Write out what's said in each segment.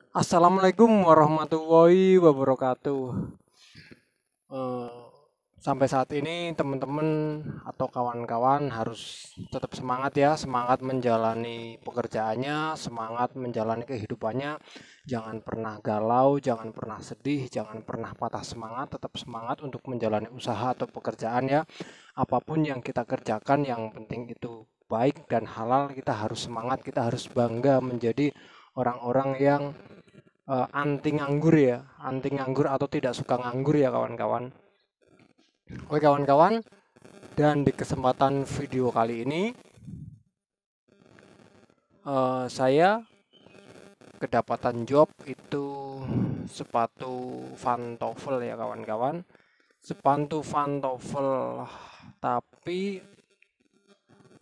Assalamualaikum warahmatullahi wabarakatuh. Eh, Sampai saat ini teman-teman atau kawan-kawan harus tetap semangat ya, semangat menjalani pekerjaannya, semangat menjalani kehidupannya. Jangan pernah galau, jangan pernah sedih, jangan pernah patah semangat, tetap semangat untuk menjalani usaha atau pekerjaan ya. Apapun yang kita kerjakan, yang penting itu baik dan halal, kita harus semangat, kita harus bangga menjadi orang-orang yang anti nganggur ya, anti nganggur atau tidak suka nganggur ya kawan-kawan. Oke kawan-kawan, dan di kesempatan video kali ini saya kedapatan job itu sepatu pantofel ya kawan-kawan. Sepatu pantofel, tapi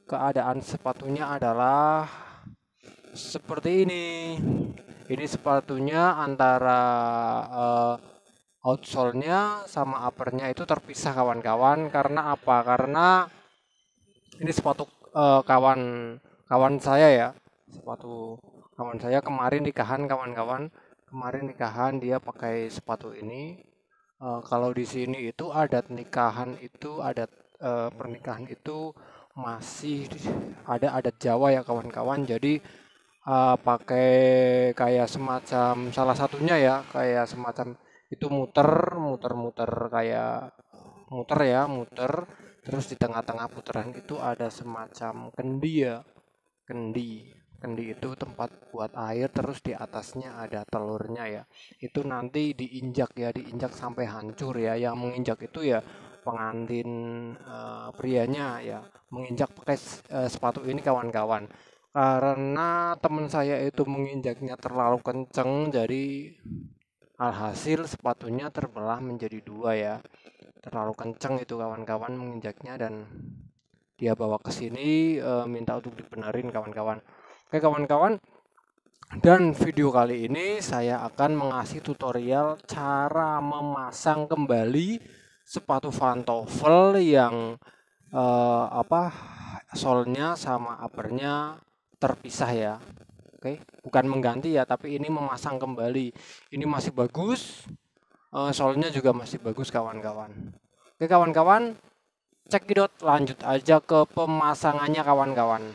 keadaan sepatunya adalah seperti ini. Ini sepatunya antara eh, outsole-nya sama upper-nya itu terpisah kawan-kawan. Karena apa? Karena ini sepatu kawan kawan saya ya. Sepatu kawan saya kemarin nikahan kawan-kawan. Kemarin nikahan dia pakai sepatu ini. Kalau di sini itu adat nikahan itu adat pernikahan itu masih ada adat Jawa ya kawan-kawan. Jadi pakai kayak semacam salah satunya ya kayak semacam itu muter muter muter kayak muter ya muter terus di tengah-tengah putaran itu ada semacam kendi ya kendi kendi itu tempat buat air terus di atasnya ada telurnya ya itu nanti diinjak ya diinjak sampai hancur ya yang menginjak itu ya pengantin prianya ya menginjak pakai sepatu ini kawan-kawan karena teman saya itu menginjaknya terlalu kenceng, jadi alhasil sepatunya terbelah menjadi dua ya. Terlalu kenceng itu kawan-kawan menginjaknya dan dia bawa ke sini minta untuk dibenerin kawan-kawan. Oke kawan-kawan, dan video kali ini saya akan mengasih tutorial cara memasang kembali sepatu pantofel yang apa solnya sama uppernya terpisah ya. Oke, bukan mengganti ya, tapi ini memasang kembali. Ini masih bagus, solnya juga masih bagus kawan-kawan. Oke kawan-kawan, cekidot lanjut aja ke pemasangannya kawan-kawan.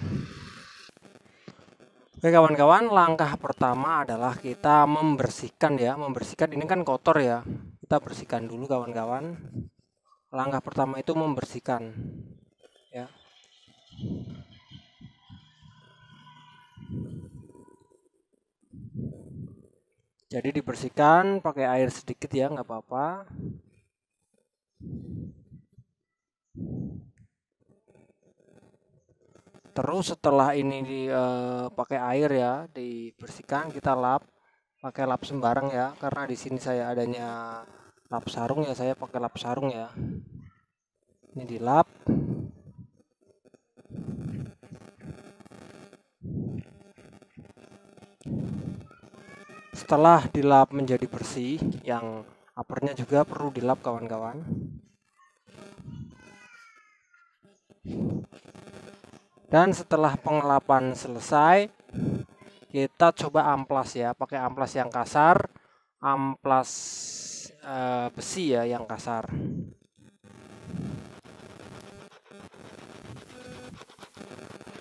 Oke kawan-kawan, langkah pertama adalah kita membersihkan ya. Membersihkan ini kan kotor ya. Kita bersihkan dulu kawan-kawan. Langkah pertama itu membersihkan ya. Jadi dibersihkan pakai air sedikit ya, nggak apa-apa. Terus setelah ini pakai air ya, dibersihkan kita lap, pakai lap sembarang ya, karena di sini saya adanya lap sarung ya, saya pakai lap sarung ya. Ini dilap. Setelah dilap menjadi bersih, yang uppernya juga perlu dilap kawan-kawan. Dan setelah pengelapan selesai, kita coba amplas ya, pakai amplas yang kasar, amplas besi ya yang kasar.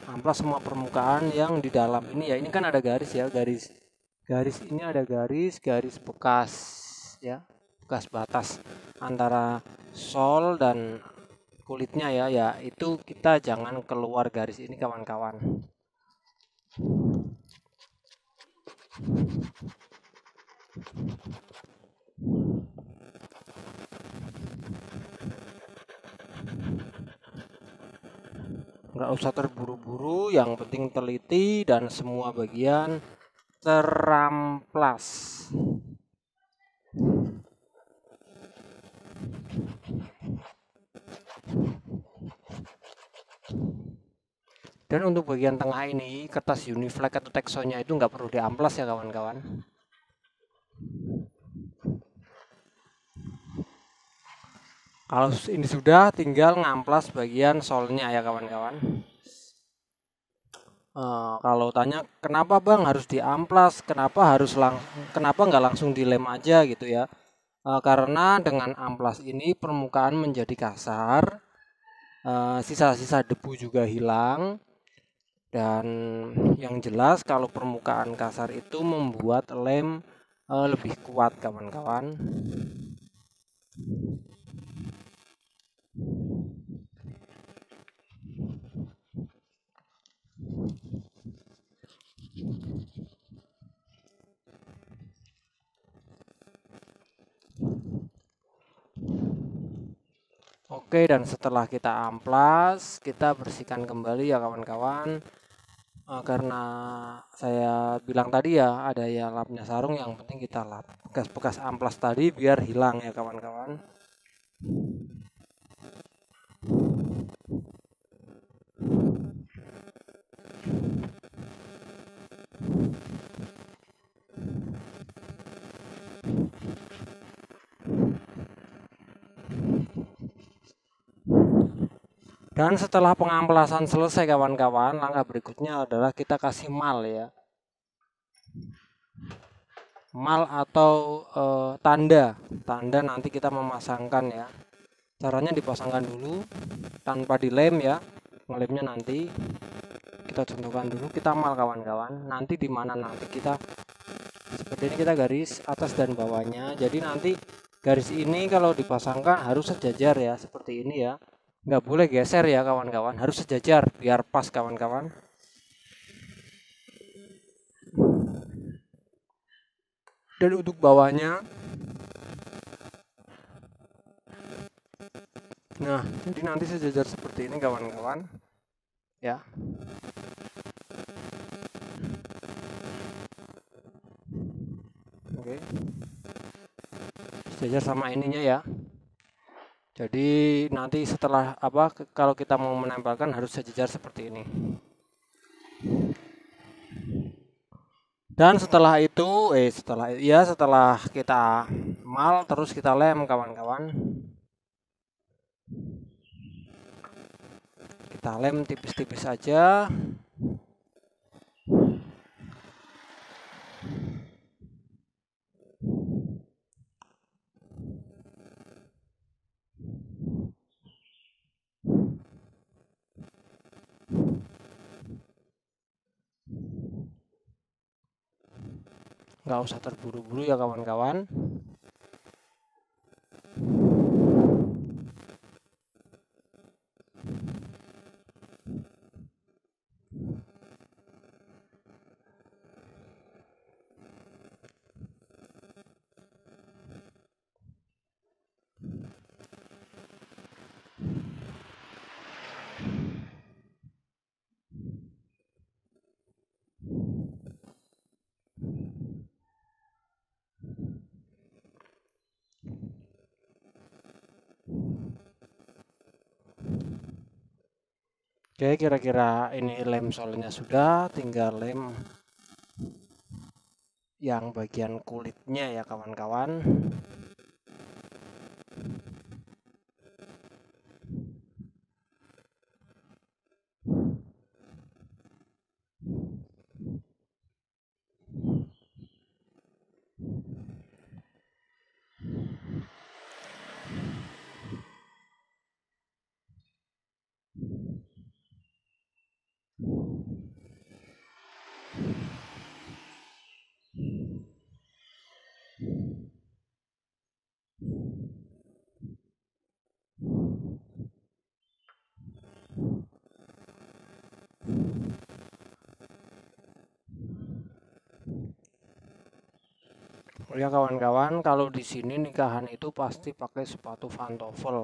Amplas semua permukaan yang di dalam ini ya, ini kan ada garis ya, garis garis ini ada garis garis bekas ya, bekas batas antara sol dan kulitnya ya, ya itu kita jangan keluar garis ini kawan-kawan. Nggak usah terburu-buru, yang penting teliti dan semua bagian teramplas. Dan untuk bagian tengah ini kertas Uniflag atau teksonya itu nggak perlu diamplas ya kawan-kawan. Kalau ini sudah tinggal ngamplas bagian solnya ya kawan-kawan. Kalau tanya kenapa bang harus diamplas, kenapa nggak langsung dilem aja gitu ya? Karena dengan amplas ini permukaan menjadi kasar, sisa-sisa debu juga hilang, dan yang jelas kalau permukaan kasar itu membuat lem lebih kuat kawan-kawan. Oke, dan setelah kita amplas, kita bersihkan kembali ya kawan-kawan. Karena saya bilang tadi ya, ada ya lapnya sarung, yang penting kita lap bekas-bekas amplas tadi biar hilang ya kawan-kawan. Dan setelah pengamplasan selesai kawan-kawan, langkah berikutnya adalah kita kasih mal ya. Mal atau tanda nanti kita memasangkan ya. Caranya dipasangkan dulu tanpa dilem ya. Ngelemnya nanti kita contohkan dulu, kita mal kawan-kawan. Nanti di mana nanti kita seperti ini, kita garis atas dan bawahnya. Jadi nanti garis ini kalau dipasangkan harus sejajar ya, seperti ini ya. Nggak boleh geser ya kawan-kawan, harus sejajar biar pas kawan-kawan. Dan untuk bawahnya, nah jadi nanti sejajar seperti ini kawan-kawan ya. Oke, sejajar sama ininya ya. Jadi nanti setelah kalau kita mau menempelkan harus sejajar seperti ini. Dan setelah itu setelah kita mal terus kita lem kawan-kawan. Kita lem tipis-tipis aja. Nggak usah terburu-buru ya kawan-kawan. Oke, kira-kira ini lem solnya sudah, tinggal lem yang bagian kulitnya ya kawan-kawan. Oh ya kawan-kawan, kalau di sini nikahan itu pasti pakai sepatu pantofel.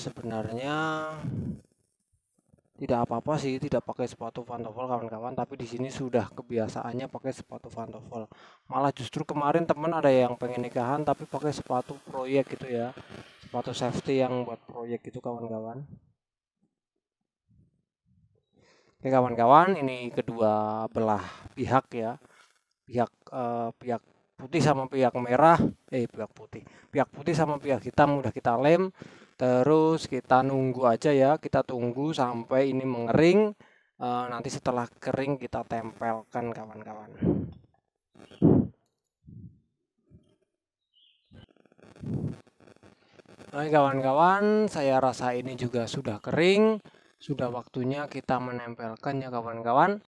Sebenarnya tidak apa-apa sih tidak pakai sepatu pantofel kawan-kawan, tapi di sini sudah kebiasaannya pakai sepatu pantofel. Malah justru kemarin teman ada yang pengen nikahan tapi pakai sepatu proyek gitu ya, sepatu safety yang buat proyek itu kawan-kawan. Oke kawan-kawan, ini kedua belah pihak ya, pihak putih sama pihak merah, pihak putih sama pihak hitam udah kita lem. Terus kita nunggu aja ya, kita tunggu sampai ini mengering. Nanti setelah kering kita tempelkan kawan-kawan. Oke kawan-kawan, saya rasa ini juga sudah kering. Sudah waktunya kita menempelkan ya kawan-kawan.